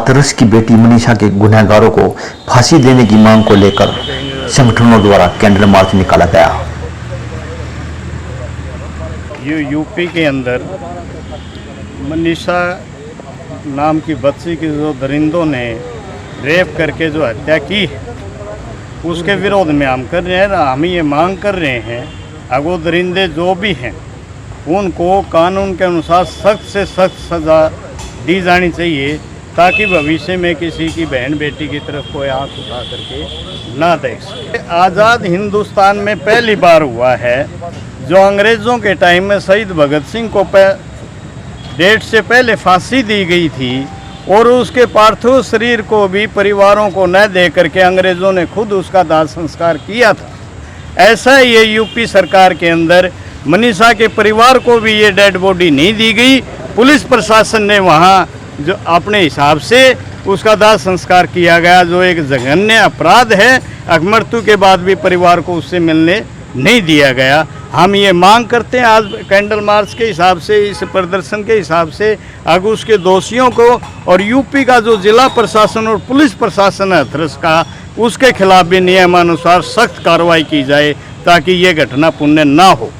हाथरस की बेटी मनीषा के गुनहगारों को फांसी देने की मांग को लेकर संगठनों द्वारा कैंडल मार्च निकाला गया। ये यूपी के अंदर मनीषा नाम की बच्ची की जो दरिंदों ने रेप करके जो हत्या की, उसके विरोध में हम कर रहे हैं। हम ये मांग कर रहे हैं अगो दरिंदे जो भी हैं उनको कानून के अनुसार सख्त से सख्त सज़ा दी जानी चाहिए, ताकि भविष्य में किसी की बहन बेटी की तरफ कोई आंख उठा करके ना देख सके। आज़ाद हिंदुस्तान में पहली बार हुआ है जो अंग्रेज़ों के टाइम में शहीद भगत सिंह को डेट से पहले फांसी दी गई थी और उसके पार्थिव शरीर को भी परिवारों को न दे करके अंग्रेज़ों ने खुद उसका दाह संस्कार किया था। ऐसा ये यूपी सरकार के अंदर मनीषा के परिवार को भी ये डेड बॉडी नहीं दी गई। पुलिस प्रशासन ने वहाँ जो अपने हिसाब से उसका दाह संस्कार किया गया, जो एक जघन्य अपराध है। मृत्यु के बाद भी परिवार को उससे मिलने नहीं दिया गया। हम ये मांग करते हैं आज कैंडल मार्च के हिसाब से, इस प्रदर्शन के हिसाब से आगे उसके दोषियों को और यूपी का जो जिला प्रशासन और पुलिस प्रशासन है हाथरस का, उसके खिलाफ भी नियमानुसार सख्त कार्रवाई की जाए, ताकि ये घटना पुण्य ना हो।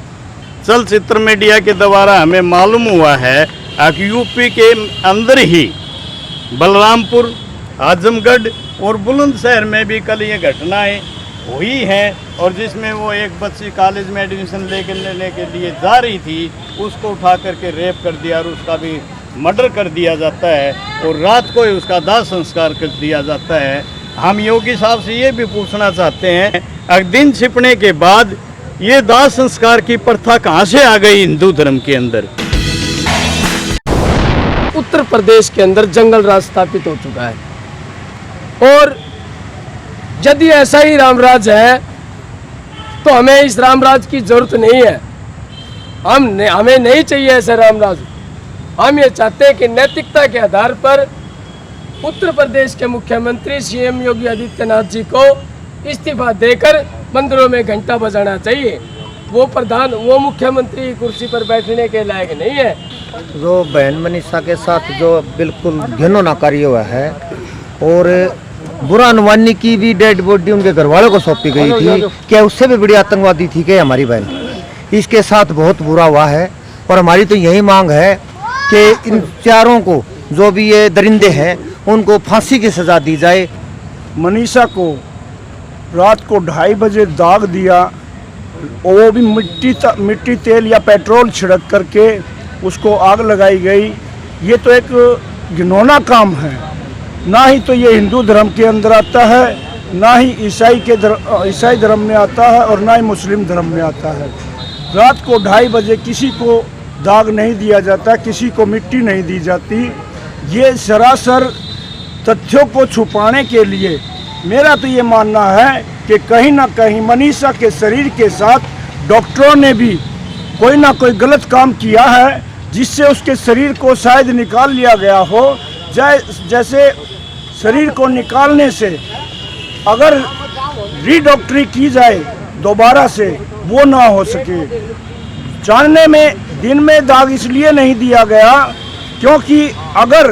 चलचित्र मीडिया के द्वारा हमें मालूम हुआ है कि यूपी के अंदर ही बलरामपुर, आजमगढ़ और बुलंदशहर में भी कल ये घटनाएं हुई हैं, और जिसमें वो एक बच्ची कॉलेज में एडमिशन लेने के लिए जा रही थी, उसको उठा करके रेप कर दिया और उसका भी मर्डर कर दिया जाता है और रात को ही उसका दाह संस्कार कर दिया जाता है। हम योगी साहब से ये भी पूछना चाहते हैं, दिन छिपने के बाद ये दाह संस्कार की प्रथा कहाँ से आ गई हिंदू धर्म के अंदर? उत्तर प्रदेश के अंदर जंगल राज स्थापित हो चुका है, और यदि ऐसा ही रामराज है तो हमें इस रामराज की जरूरत नहीं है। हमें नहीं चाहिए ऐसा रामराज। हम ये चाहते हैं कि नैतिकता के आधार पर उत्तर प्रदेश के मुख्यमंत्री सीएम योगी आदित्यनाथ जी को इस्तीफा देकर मंदिरों में घंटा बजाना चाहिए। वो मुख्यमंत्री कुर्सी पर बैठने के लायक नहीं है। जो बहन मनीषा के साथ जो बिल्कुल घिनौना कार्य हुआ है, और बुरा अनुमानी की भी डेड बॉडी उनके घर वालों को सौंपी गई थी, क्या उससे भी बड़ी आतंकवादी थी क्या हमारी बहन? इसके साथ बहुत बुरा हुआ है, और हमारी तो यही मांग है कि इन चारों को, जो भी ये दरिंदे हैं, उनको फांसी की सज़ा दी जाए। मनीषा को रात को 2:30 बजे दाग दिया, वो भी मिट्टी तेल या पेट्रोल छिड़क करके उसको आग लगाई गई। ये तो एक घिनौना काम है। ना ही तो ये हिंदू धर्म के अंदर आता है, ना ही ईसाई धर्म में आता है, और ना ही मुस्लिम धर्म में आता है। रात को 2:30 बजे किसी को दाग नहीं दिया जाता, किसी को मिट्टी नहीं दी जाती। ये सरासर तथ्यों को छुपाने के लिए मेरा तो ये मानना है कि कहीं ना कहीं मनीषा के शरीर के साथ डॉक्टरों ने भी कोई ना कोई गलत काम किया है, जिससे उसके शरीर को शायद निकाल लिया गया हो। जैसे शरीर को निकालने से अगर रीडॉक्टरी की जाए दोबारा से, वो ना हो सके। जानने में दिन में दाग इसलिए नहीं दिया गया क्योंकि अगर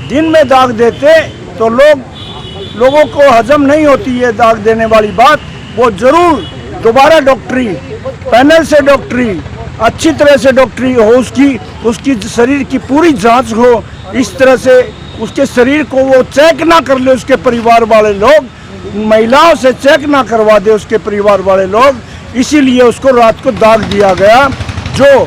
दिन में दाग देते तो लोगों को हजम नहीं होती ये दाग देने वाली बात। वो जरूर दोबारा डॉक्टरी, पैनल से डॉक्टरी, अच्छी तरह से डॉक्टरी हो, उसकी शरीर की पूरी जांच हो। इस तरह से उसके शरीर को वो चेक ना कर ले उसके परिवार वाले लोग, महिलाओं से चेक ना करवा दे उसके परिवार वाले लोग, इसीलिए उसको रात को दाग दिया गया। जो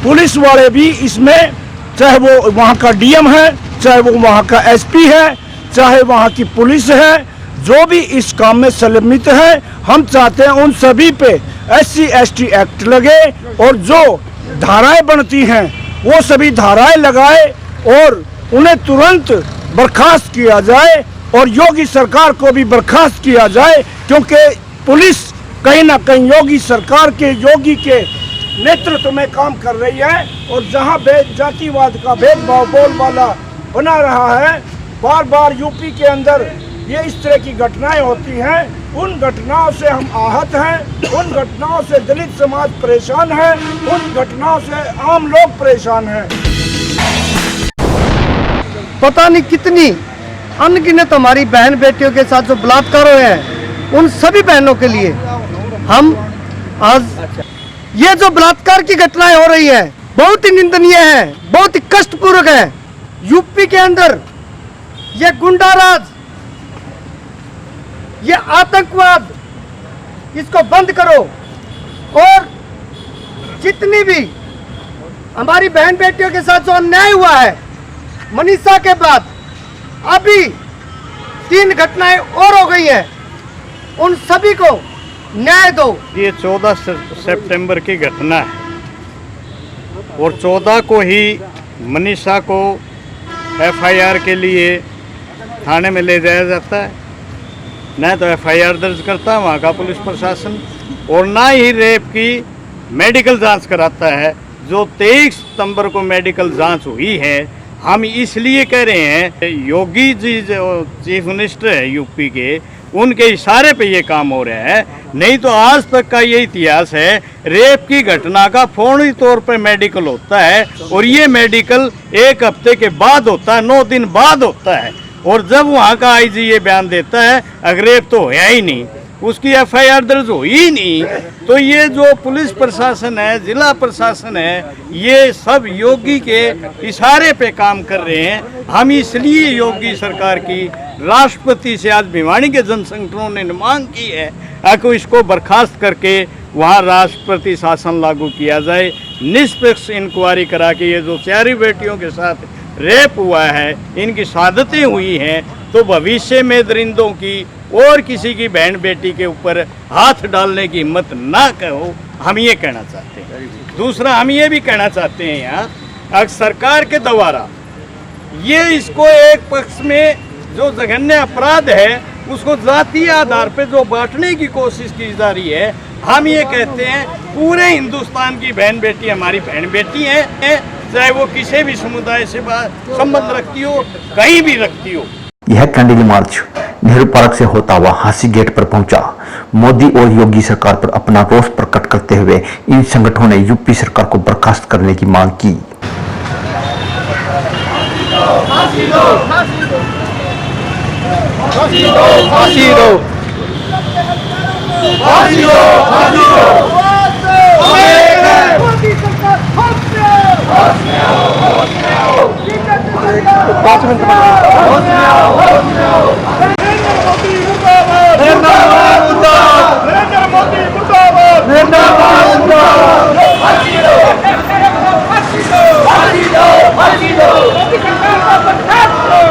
पुलिस वाले भी इसमें, चाहे वो वहाँ का डीएम है, चाहे वो वहाँ का एसपी है, चाहे वहाँ की पुलिस है, जो भी इस काम में संलग्नित है, हम चाहते हैं उन सभी पे SC/ST एक्ट लगे, और जो धाराएं बनती हैं वो सभी धाराएं लगाए और उन्हें तुरंत बर्खास्त किया जाए, और योगी सरकार को भी बर्खास्त किया जाए, क्योंकि पुलिस कहीं ना कहीं योगी के नेतृत्व में काम कर रही है। और जहां जातिवाद का भेदभाव बोलबाला बना रहा है, बार बार यूपी के अंदर ये इस तरह की घटनाएं होती हैं, उन घटनाओं से हम आहत हैं, उन घटनाओं से दलित समाज परेशान है, उन घटनाओं से आम लोग परेशान हैं। पता नहीं कितनी अनगिनत हमारी बहन बेटियों के साथ जो बलात्कार हुए हैं, उन सभी बहनों के लिए हम आज ये जो बलात्कार की घटनाएं हो रही है बहुत ही निंदनीय है, बहुत ही कष्टपूर्वक है। यूपी के अंदर ये गुंडाराज, ये आतंकवाद, इसको बंद करो और जितनी भी हमारी बहन बेटियों के साथ जो अन्याय हुआ है, मनीषा के बाद अभी 3 घटनाएं और हो गई है, उन सभी को न्याय दो। ये 14 सितंबर की घटना है और 14 को ही मनीषा को एफआईआर के लिए थाने में ले जाया जाता है। न तो एफआईआर दर्ज करता है वहाँ का पुलिस प्रशासन और ना ही रेप की मेडिकल जांच कराता है। जो 23 सितंबर को मेडिकल जांच हुई है, हम इसलिए कह रहे हैं योगी जी जो चीफ मिनिस्टर है यूपी के, उनके इशारे पे ये काम हो रहा है। नहीं तो आज तक का ये इतिहास है, रेप की घटना का फौरी तौर पे मेडिकल होता है और ये मेडिकल 1 हफ्ते के बाद होता है, 9 दिन बाद होता है। और जब वहाँ का आईजी ये बयान देता है अगर रेप तो होया ही नहीं, उसकी एफआईआर दर्ज हुई ही नहीं, तो ये जो पुलिस प्रशासन है, जिला प्रशासन है, ये सब योगी के इशारे पे काम कर रहे हैं। हम इसलिए योगी सरकार की राष्ट्रपति से आज भिवानी के जन संगठनों ने मांग की है कि इसको बर्खास्त करके वहाँ राष्ट्रपति शासन लागू किया जाए, निष्पक्ष इंक्वायरी करा के ये जो 4 बेटियों के साथ रेप हुआ है, इनकी शहादतें हुई हैं, तो भविष्य में दरिंदों की और किसी की बहन बेटी के ऊपर हाथ डालने की हिम्मत ना करो, हम ये कहना चाहते हैं। दूसरा हम ये भी कहना चाहते हैं यहाँ अगर सरकार के द्वारा ये इसको एक पक्ष में जो जघन्य अपराध है उसको जातीय आधार पे जो बांटने की कोशिश की जा रही है, हम ये कहते हैं पूरे हिंदुस्तान की बहन बेटी हमारी बहन बेटी हैं, चाहे वो किसी भी समुदाय से संबंध रखती हो, कहीं भी रखती हो। यह कैंडल मार्च नेहरू पार्क से होता हुआ हांसी गेट पर पहुंचा। मोदी और योगी सरकार पर अपना रोष प्रकट करते हुए इन संगठनों ने यूपी सरकार को बर्खास्त करने की मांग की। फांसी दो, फांसी दो, फांसी दो, फांसी दो, फांसी दो, फांसी दो। मोदी सरकार होश में आओ, होश में आओ, होश में आओ। 5 मिनट होश में आओ, होश में आओ। नरेंद्र मोदी मुर्दाबाद, मुर्दाबाद, मुर्दाबाद। नरेंद्र मोदी मुर्दाबाद, मुर्दाबाद, मुर्दाबाद। फांसी दो, फांसी दो, फांसी दो, फांसी दो। मोदी सरकार का बर्खास्त करो।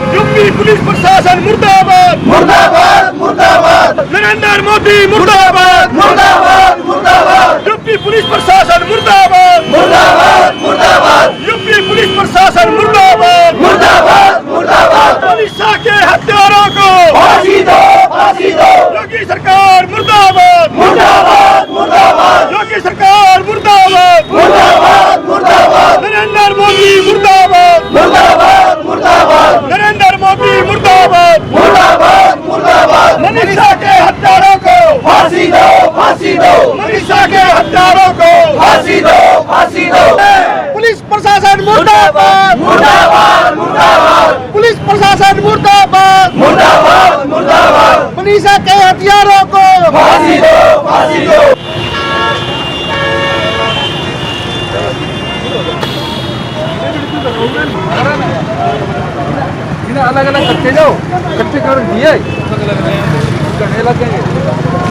यूपी पुलिस प्रशासन मुर्दाबाद, मुर्दाबाद, मुर्दाबाद। नरेंद्र मोदी मुर्दाबाद, मुर्दाबाद, मुर्दाबाद। यूपी पुलिस प्रशासन मुर्दाबाद, मुर्दाबाद, मुर्दाबाद। यूपी पुलिस प्रशासन मुर्दाबाद, मुर्दाबाद, मुर्दाबाद। मनीषा के हत्यारों को फांसी दो, फांसी दो। योगी सरकार मुर्दाबाद, मुर्दाबाद, मुर्दाबाद। योगी सरकार मुर्दाबाद, मुर्दाबाद, मुर्दाबाद। नरेंद्र मोदी मुर्दाबाद, मुर्दाबाद, मुर्दाबाद। नरेंद्र मोदी मुर्दाबाद, मुर्दाबाद, मुर्दाबाद। मनीषा के हत्यारों को फांसी दो, फांसी दो। मनीषा के हत्यारों को फांसी दो, फांसी दो। पुलिस प्रशासन मुर्दाबाद, मुर्दाबाद, मुर्दाबाद। पुलिस प्रशासन मुर्दाबाद, मुर्दाबाद, मुर्दाबाद। मनीषा के हत्यारों को फांसी दो, फांसी दो। अलग अलग करते जाओ, कच्चे कर दिए, लगेंगे।